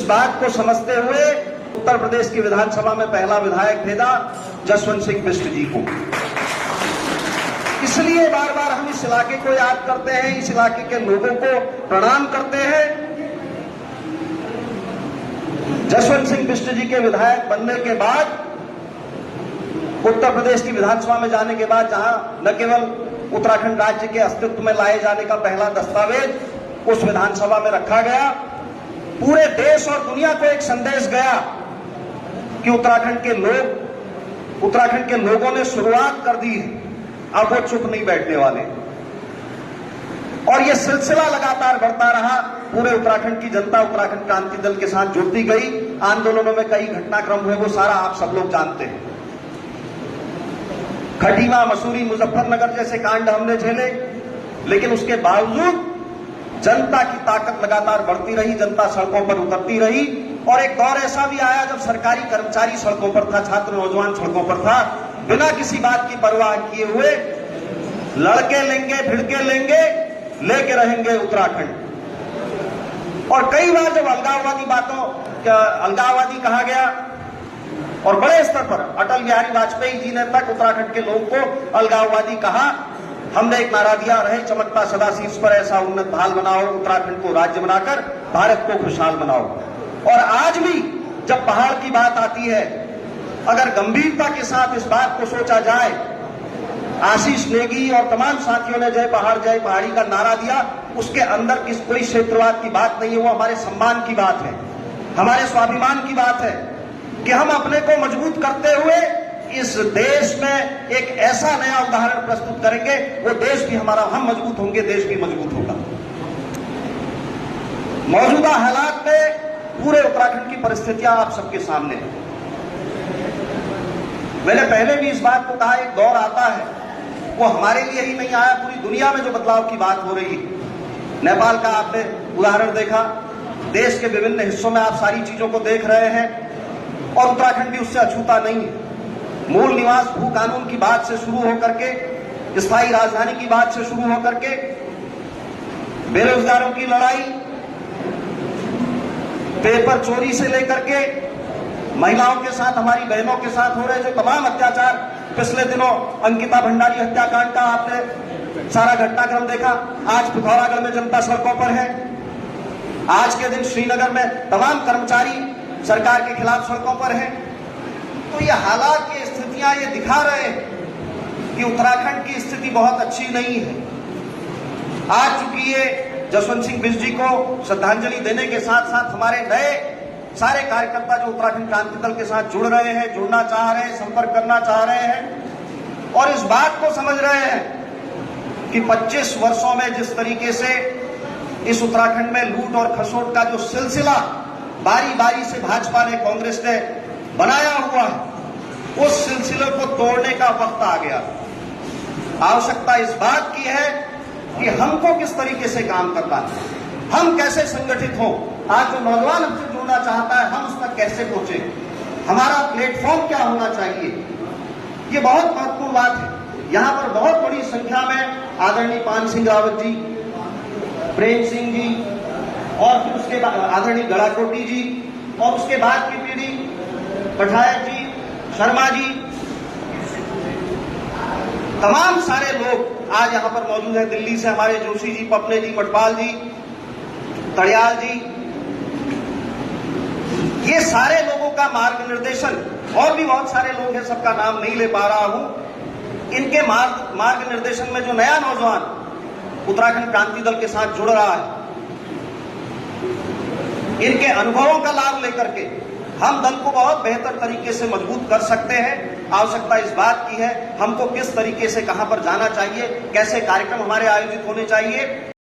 बात को समझते हुए उत्तर प्रदेश की विधानसभा में पहला विधायक भेजा जसवंत सिंह बिष्ट जी को। इसलिए बार बार हम इस इलाके को याद करते हैं, इस इलाके के लोगों को प्रणाम करते हैं। जसवंत सिंह बिष्ट जी के विधायक बनने के बाद उत्तर प्रदेश की विधानसभा में जाने के बाद जहां न केवल उत्तराखंड राज्य के अस्तित्व में लाए जाने का पहला दस्तावेज उस विधानसभा में रखा गया, पूरे देश और दुनिया को एक संदेश गया कि उत्तराखंड के लोगों ने शुरुआत कर दी है, अब वो चुप नहीं बैठने वाले। और ये सिलसिला लगातार बढ़ता रहा। पूरे उत्तराखंड की जनता उत्तराखंड क्रांति दल के साथ जुड़ती गई। आंदोलनों में कई घटनाक्रम हुए, वो सारा आप सब लोग जानते हैं। खटीमा, मसूरी, मुजफ्फरनगर जैसे कांड हमने झेले, लेकिन उसके बावजूद जनता की ताकत लगातार बढ़ती रही, जनता सड़कों पर उतरती रही। और एक दौर ऐसा भी आया जब सरकारी कर्मचारी सड़कों पर था, छात्र नौजवान सड़कों पर था, बिना किसी बात की परवाह किए हुए लड़के लेंगे, भिड़के लेंगे, लेके रहेंगे उत्तराखंड। और कई बार जब अलगाववादी कहा गया और बड़े स्तर पर अटल बिहारी वाजपेयी जी ने तक उत्तराखंड के लोगों को अलगाववादी कहा, हमने एक नारा दिया, रहे चमकता सदा शीर्ष पर ऐसा उन्नत भाल बनाओ, उत्तराखंड को राज्य बनाकर भारत को खुशहाल बनाओ। और आज भी जब पहाड़ की बात आती है, अगर गंभीरता के साथ इस बात को सोचा जाए, आशीष नेगी और तमाम साथियों ने जय पहाड़ जय पहाड़ी का नारा दिया, उसके अंदर कोई क्षेत्रवाद की बात नहीं है, वो हमारे सम्मान की बात है, हमारे स्वाभिमान की बात है कि हम अपने को मजबूत करते हुए इस देश में एक ऐसा नया उदाहरण प्रस्तुत करेंगे, वो देश भी हमारा, हम मजबूत होंगे, देश भी मजबूत होगा। मौजूदा हालात में पूरे उत्तराखंड की परिस्थितियां आप सबके सामने हैं। मैंने पहले भी इस बात को कहा, एक दौर आता है, वो हमारे लिए ही नहीं आया, पूरी दुनिया में जो बदलाव की बात हो रही है। नेपाल का आपने उदाहरण देखा, देश के विभिन्न हिस्सों में आप सारी चीजों को देख रहे हैं, और उत्तराखंड भी उससे अछूता नहीं है। मूल निवास भू कानून की बात से शुरू होकर के, स्थायी राजधानी की बात से शुरू होकर के, बेरोजगारों की लड़ाई, पेपर चोरी से लेकर के महिलाओं के साथ, हमारी बहनों के साथ हो रहे जो तमाम अत्याचार, पिछले दिनों अंकिता भंडारी हत्याकांड का आपने सारा घटनाक्रम देखा। आज पिथौरागढ़ में जनता सड़कों पर है, आज के दिन श्रीनगर में तमाम कर्मचारी सरकार के खिलाफ सड़कों पर हैं। तो ये हालात, ये स्थितियां ये दिखा रहे हैं कि उत्तराखंड की स्थिति बहुत अच्छी नहीं है। आज चूंकि ये जसवंत सिंह बिष्ट जी को श्रद्धांजलि देने के साथ साथ हमारे नए सारे कार्यकर्ता जो उत्तराखंड क्रांति दल के साथ जुड़ रहे हैं, जुड़ना चाह रहे हैं, संपर्क करना चाह रहे हैं और इस बात को समझ रहे हैं कि 25 वर्षों में जिस तरीके से इस उत्तराखंड में लूट और खसोट का जो सिलसिला बारी बारी से भाजपा ने, कांग्रेस ने बनाया हुआ है, उस सिलसिले को तोड़ने का वक्त आ गया। आवश्यकता इस बात की है कि हमको किस तरीके से काम करना है, हम कैसे संगठित हो। आज जो नौजवान हमसे जुड़ना चाहता है, हम उस तक कैसे पहुंचे, हमारा प्लेटफॉर्म क्या होना चाहिए, ये बहुत महत्वपूर्ण बात है। यहां पर बहुत बड़ी संख्या में आदरणीय पान सिंह रावत जी, प्रेम सिंह जी और फिर उसके बाद आदरणीय गड़ाकोटी जी और उसके बाद की पीढ़ी पठायत जी, शर्मा जी, तमाम सारे लोग आज यहां पर मौजूद है। दिल्ली से हमारे जोशी जी, पपले जी, मटपाल जी, तड़ियाल जी, ये सारे लोगों का मार्गनिर्देशन, और भी बहुत सारे लोग हैं, सबका नाम नहीं ले पा रहा हूं। इनके मार्गनिर्देशन में जो नया नौजवान उत्तराखंड क्रांति दल के साथ जुड़ रहा है, इनके अनुभवों का लाभ लेकर के हम दल को बहुत बेहतर तरीके से मजबूत कर सकते हैं। आवश्यकता इस बात की है, हमको किस तरीके से कहां पर जाना चाहिए, कैसे कार्यक्रम हमारे आयोजित होने चाहिए,